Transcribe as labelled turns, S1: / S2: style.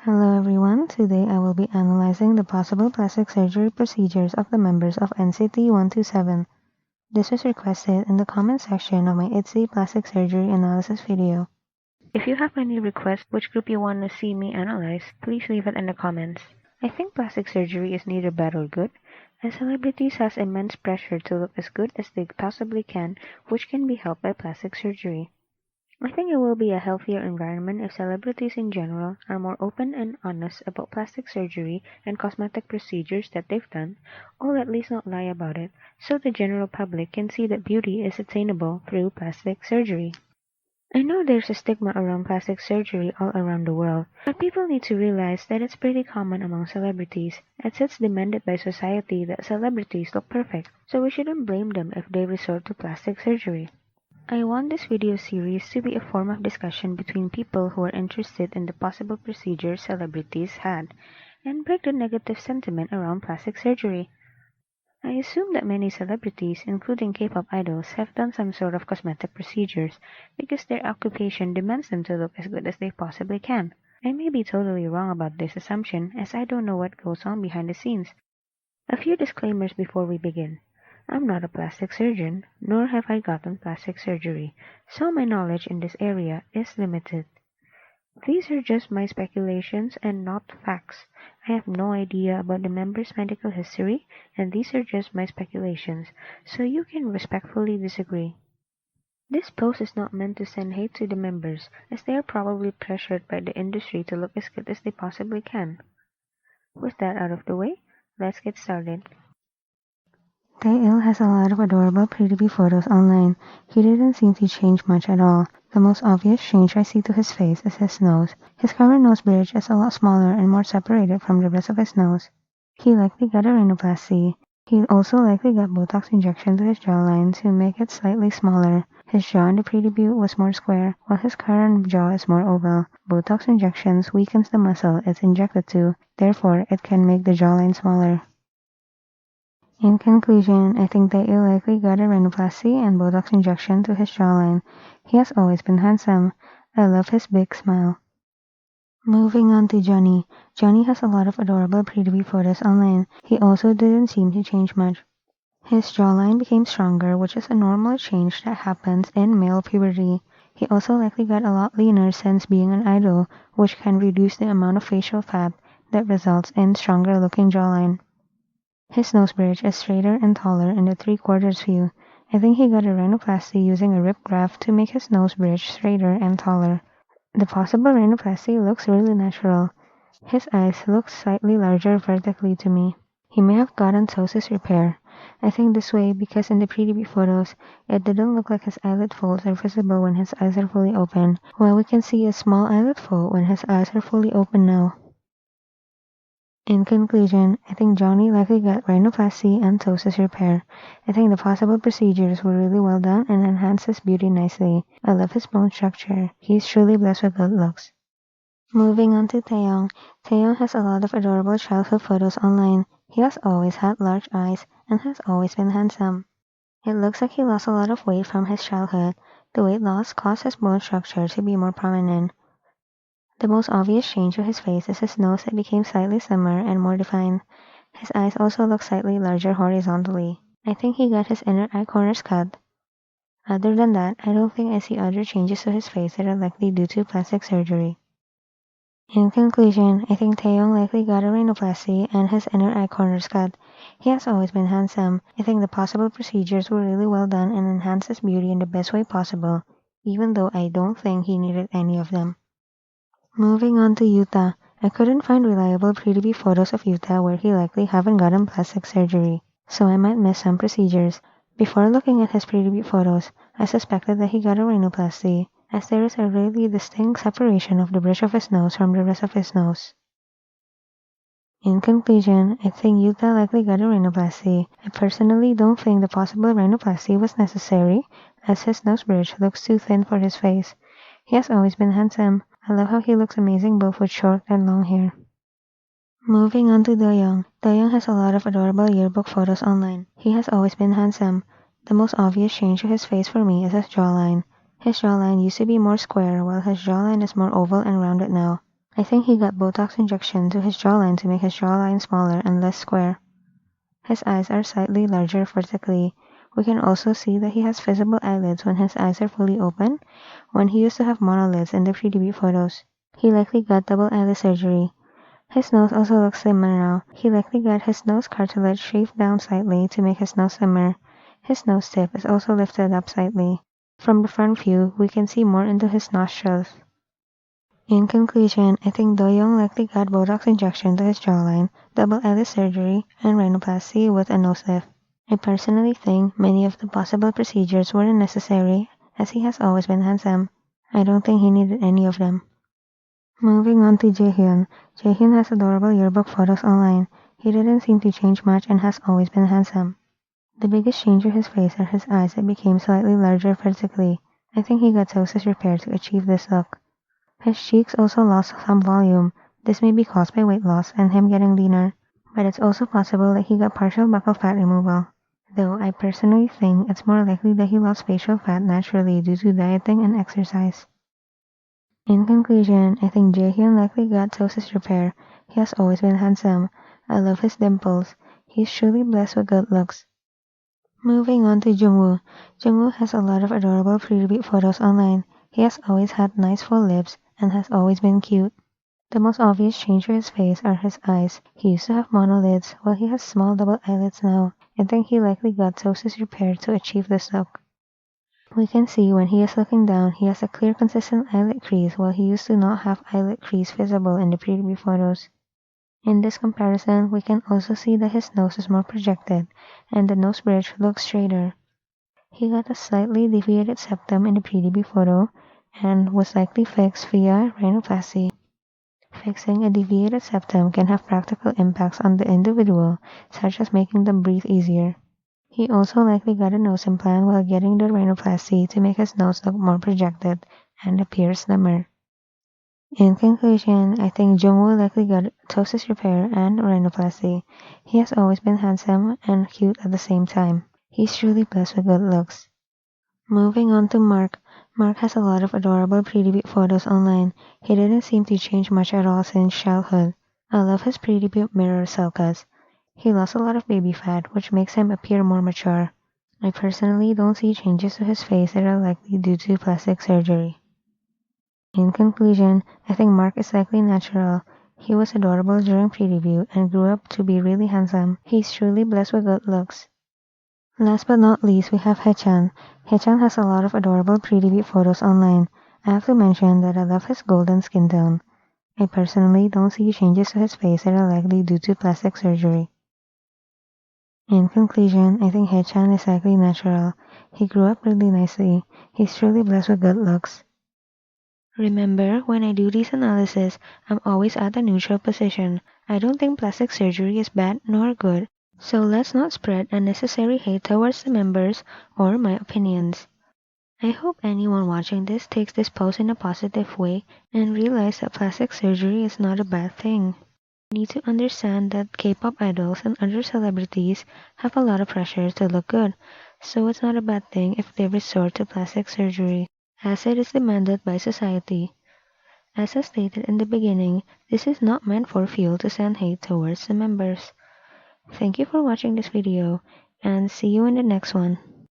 S1: Hello everyone, today I will be analyzing the possible plastic surgery procedures of the members of NCT 127. This was requested in the comment section of my ITZY plastic surgery analysis video. If you have any requests which group you want to see me analyze, please leave it in the comments. I think plastic surgery is neither bad or good, as celebrities has immense pressure to look as good as they possibly can, which can be helped by plastic surgery. I think it will be a healthier environment if celebrities in general are more open and honest about plastic surgery and cosmetic procedures that they've done, or at least not lie about it, so the general public can see that beauty is attainable through plastic surgery. I know there's a stigma around plastic surgery all around the world, but people need to realize that it's pretty common among celebrities, as it's demanded by society that celebrities look perfect, so we shouldn't blame them if they resort to plastic surgery. I want this video series to be a form of discussion between people who are interested in the possible procedures celebrities had, and break the negative sentiment around plastic surgery. I assume that many celebrities, including K-pop idols, have done some sort of cosmetic procedures because their occupation demands them to look as good as they possibly can. I may be totally wrong about this assumption, as I don't know what goes on behind the scenes. A few disclaimers before we begin. I'm not a plastic surgeon, nor have I gotten plastic surgery, so my knowledge in this area is limited. These are just my speculations and not facts. I have no idea about the members' medical history, and these are just my speculations, so you can respectfully disagree. This post is not meant to send hate to the members, as they are probably pressured by the industry to look as good as they possibly can. With that out of the way, let's get started. Taeil has a lot of adorable predebut photos online. He didn't seem to change much at all. The most obvious change I see to his face is his nose. His current nose bridge is a lot smaller and more separated from the rest of his nose. He likely got a rhinoplasty. He also likely got Botox injection to his jawline to make it slightly smaller. His jaw in the predebut was more square, while his current jaw is more oval. Botox injections weakens the muscle it's injected to, therefore it can make the jawline smaller. In conclusion, I think that Taeil likely got a rhinoplasty and Botox injection to his jawline. He has always been handsome. I love his big smile. Moving on to Johnny. Johnny has a lot of adorable predebut photos online. He also didn't seem to change much. His jawline became stronger, which is a normal change that happens in male puberty. He also likely got a lot leaner since being an idol, which can reduce the amount of facial fat that results in stronger looking jawline. His nose bridge is straighter and taller in the 3/4 view. I think he got a rhinoplasty using a rib graft to make his nose bridge straighter and taller. The possible rhinoplasty looks really natural. His eyes look slightly larger vertically to me. He may have gotten ptosis repair. I think this way because in the predebut photos, it didn't look like his eyelid folds are visible when his eyes are fully open, while we can see a small eyelid fold when his eyes are fully open now. In conclusion, I think Johnny likely got rhinoplasty and ptosis repair. I think the possible procedures were really well done and enhanced his beauty nicely. I love his bone structure. He's truly blessed with good looks. Moving on to Taeyong. Taeyong has a lot of adorable childhood photos online. He has always had large eyes and has always been handsome. It looks like he lost a lot of weight from his childhood. The weight loss caused his bone structure to be more prominent. The most obvious change to his face is his nose that became slightly slimmer and more defined. His eyes also look slightly larger horizontally. I think he got his inner eye corners cut. Other than that, I don't think I see other changes to his face that are likely due to plastic surgery. In conclusion, I think Taeyong likely got a rhinoplasty and his inner eye corners cut. He has always been handsome. I think the possible procedures were really well done and enhanced his beauty in the best way possible, even though I don't think he needed any of them. Moving on to Yuta. I couldn't find reliable predebut photos of Yuta where he likely haven't gotten plastic surgery, so I might miss some procedures. Before looking at his predebut photos, I suspected that he got a rhinoplasty, as there is a really distinct separation of the bridge of his nose from the rest of his nose. In conclusion, I think Yuta likely got a rhinoplasty. I personally don't think the possible rhinoplasty was necessary, as his nose bridge looks too thin for his face. He has always been handsome. I love how he looks amazing both with short and long hair. Moving on to Doyoung. Doyoung has a lot of adorable yearbook photos online. He has always been handsome. The most obvious change to his face for me is his jawline. His jawline used to be more square while his jawline is more oval and rounded now. I think he got Botox injection to his jawline to make his jawline smaller and less square. His eyes are slightly larger vertically. We can also see that he has visible eyelids when his eyes are fully open, when he used to have monolids in the predebut photos. He likely got double eyelid surgery. His nose also looks slimmer now. He likely got his nose cartilage shaved down slightly to make his nose slimmer. His nose tip is also lifted up slightly. From the front view, we can see more into his nostrils. In conclusion, I think Doyoung likely got Botox injection to his jawline, double eyelid surgery, and rhinoplasty with a nose lift. I personally think many of the possible procedures weren't necessary, as he has always been handsome. I don't think he needed any of them. Moving on to Jaehyun. Jaehyun has adorable yearbook photos online. He didn't seem to change much and has always been handsome. The biggest change to his face are his eyes that became slightly larger vertically. I think he got ptosis repair to achieve this look. His cheeks also lost some volume. This may be caused by weight loss and him getting leaner, but it's also possible that he got partial buccal fat removal. Though I personally think it's more likely that he lost facial fat naturally due to dieting and exercise. In conclusion, I think Jaehyun likely got ptosis repair. He has always been handsome. I love his dimples. He's truly blessed with good looks. Moving on to Jungwoo. Jungwoo has a lot of adorable pre-debut photos online. He has always had nice full lips and has always been cute. The most obvious change to his face are his eyes. He used to have monolids, while he has small double eyelids now. I think he likely got ptosis repair to achieve this look. We can see when he is looking down, he has a clear consistent eyelid crease while he used to not have eyelid crease visible in the pre-debut photos. In this comparison, we can also see that his nose is more projected and the nose bridge looks straighter. He got a slightly deviated septum in the pre-debut photo and was likely fixed via rhinoplasty. Fixing a deviated septum can have practical impacts on the individual, such as making them breathe easier. He also likely got a nose implant while getting the rhinoplasty to make his nose look more projected and appear slimmer. In conclusion, I think Jungwoo likely got ptosis repair and rhinoplasty. He has always been handsome and cute at the same time. He's truly blessed with good looks. Moving on to Mark. Mark has a lot of adorable pre-debut photos online. He didn't seem to change much at all since childhood. I love his pre-debut mirror selkas. He lost a lot of baby fat, which makes him appear more mature. I personally don't see changes to his face that are likely due to plastic surgery. In conclusion, I think Mark is likely natural. He was adorable during pre-debut and grew up to be really handsome. He's truly blessed with good looks. Last but not least, we have haechan. Haechan has a lot of adorable pre-debut photos online. I have to mention that I love his golden skin tone. I personally don't see changes to his face that are likely due to plastic surgery. In conclusion, I think haechan is likely natural. He grew up really nicely. He's truly blessed with good looks. Remember, when I do these analyses, I'm always at a neutral position. I don't think plastic surgery is bad nor good. So let's not spread unnecessary hate towards the members or my opinions. I hope anyone watching this takes this post in a positive way and realize that plastic surgery is not a bad thing. You need to understand that K-pop idols and other celebrities have a lot of pressure to look good, so it's not a bad thing if they resort to plastic surgery, as it is demanded by society. As I stated in the beginning, this is not meant for fuel to send hate towards the members. Thank you for watching this video, and see you in the next one.